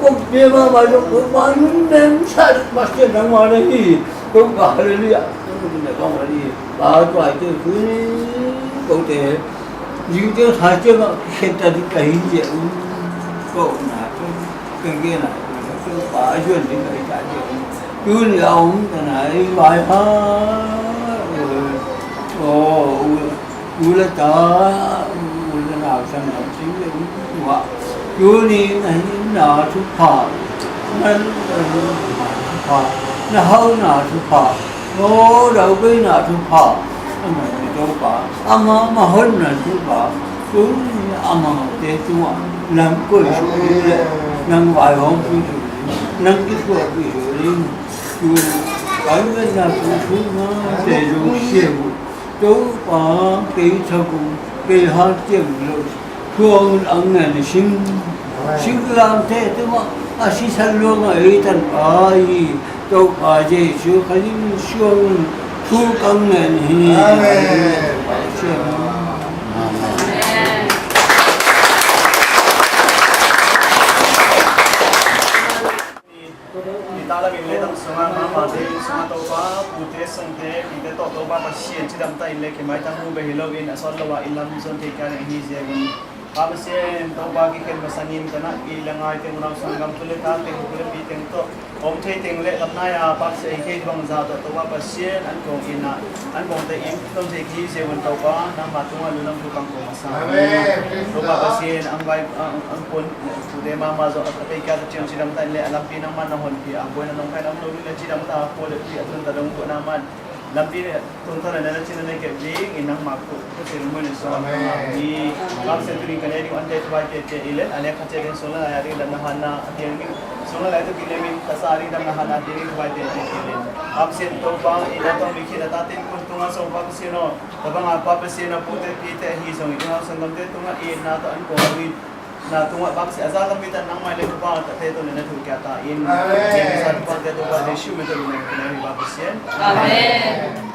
꼭 내가 말로 그 많은 냄새 맛있게 낭만이 그 할렐루야 내가 말이 아또 아이들 그때 지금 사실은 했다니까 이제 또 나도 그게나 그 봐줘야 된다 이제 그 나온다 이 말하 울었다 울는 아우상 남친이 와 요니 나 투파 나 하우 나 투파 너 라우베 나 투파 봐 아마 헐나 투파 요니 아마 대중아 남 거이 쇼래 남 와용 그 남 기소 그 요니 그 아니면 나 투마 대중 시에고 또 봐, 개인차고, 개인학점으로 수업을 안내는 신그한테 또 막, 시살로가 일단, 또 이제 시작하는 수업은 수업 안내는 sunga mama de sunga to ba pute sangte ide to ba ba sien chidam ta ile ke mai ta mu be hilo in asol lo wa ilam zon te kan hi je gun ba sien to ba ki ken masanin kana ilangai te munam sangam tule ta te hule bi teng to om the teng le lamna ya ba se ke bang za to ba sien an kong ina an kong te in tom te ki je gun to ba nam ma tu lu nam tu kang ko masa to ba sien ang bai ang pon de mama zo at te ka chen chidam ta ile alam pi nam man na hon pi ang boy na nong kai nam lo le chidam ta ko le pi atun ta dong ko naman lampi tun ta na chin na ke bing inang mak ko se mo ne so ni kap se tri ka ne ni an te twa te ile ane kha che den so la ya ri dan na na atien ni so la to ki le min ta sa ri dan na na te ri twa te ile kap se to ba ina to mi ki ta tin kun tunga so ba se no ta ba nga pa se na pu te pi te hi so ni na so ngam te tunga e na to an ko ri na tunga bak se azal kami tan nang mai le pa ta te to ne na thu kya ta in ye sa pa te to ba de shu me to ne ne ba sien amen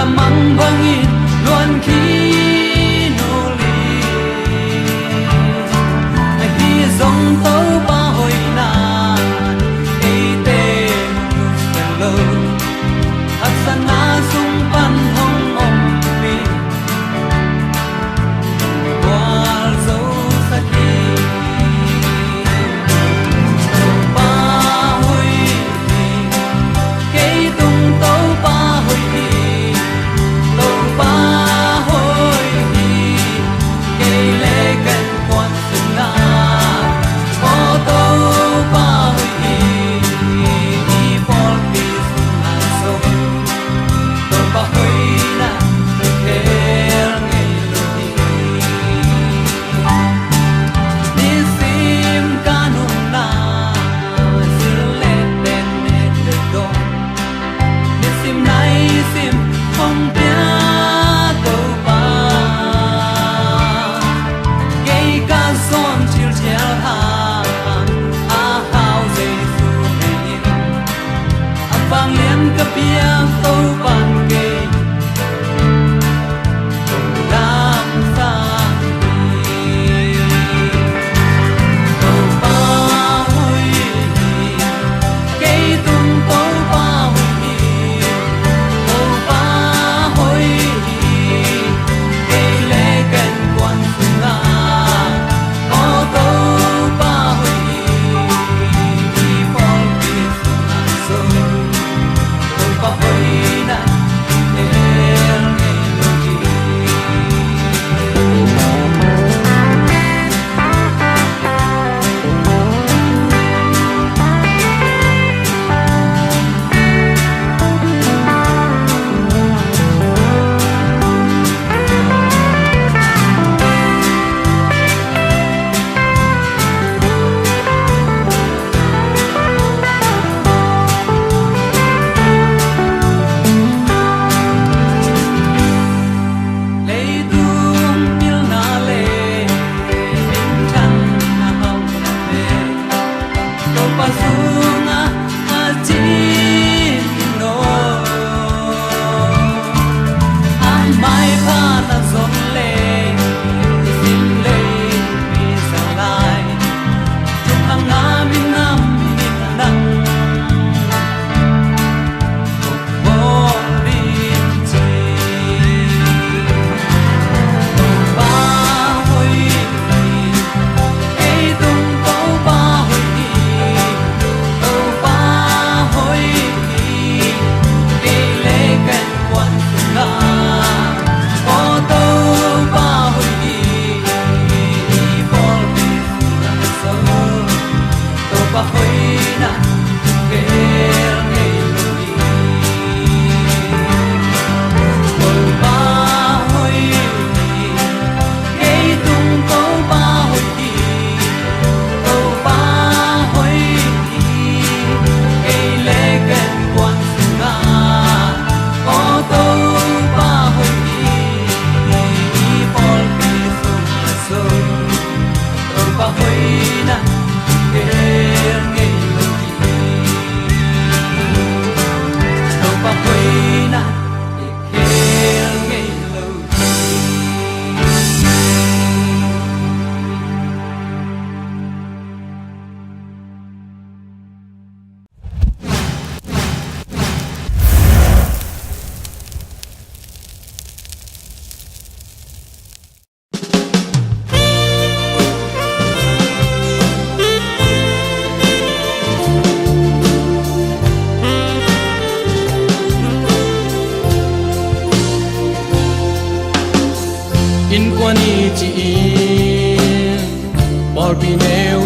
mang bangin luan khi nô li hi dòng tàu ba hồi na ei te lo asana sung pan hong om pi wal zo saki ba hồi ke tung tàu ba hồi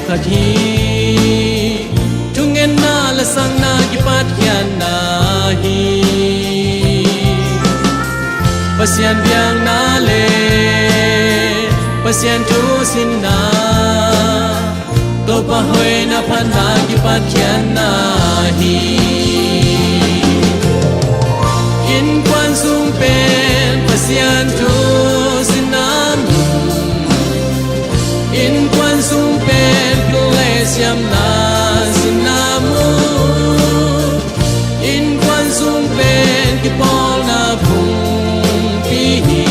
khathi tungen na la sang na ki pat kyan na hi pasian biang na le pasian tu sin na to pa hoi na phan na ki pat kyan na hi in quan sung pen pasian tu sin na in quan sung pen kle siam na sin na mu in quan sung pen ki pol na phung pi hi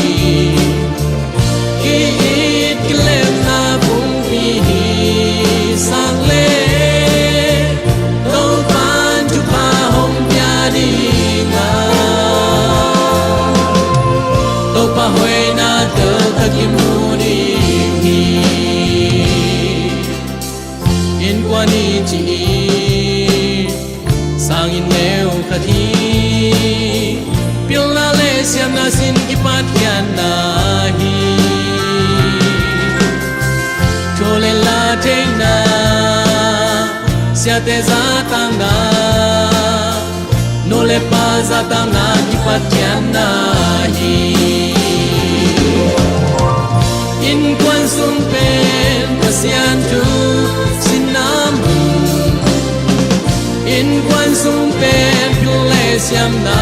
ki it klem na phung pi hi sang le to pan tu pa hom pya di nga to pa hoi na te thakim mu di hi in quan ni chi sang in neu khathi pil na le siam na sin ki pat kyan na hi chole la theng na sia te za tang na no le pa za tang na ki pat kyan na hi in quan sung pen pasian tu sin nam in quan sung pen kle siam na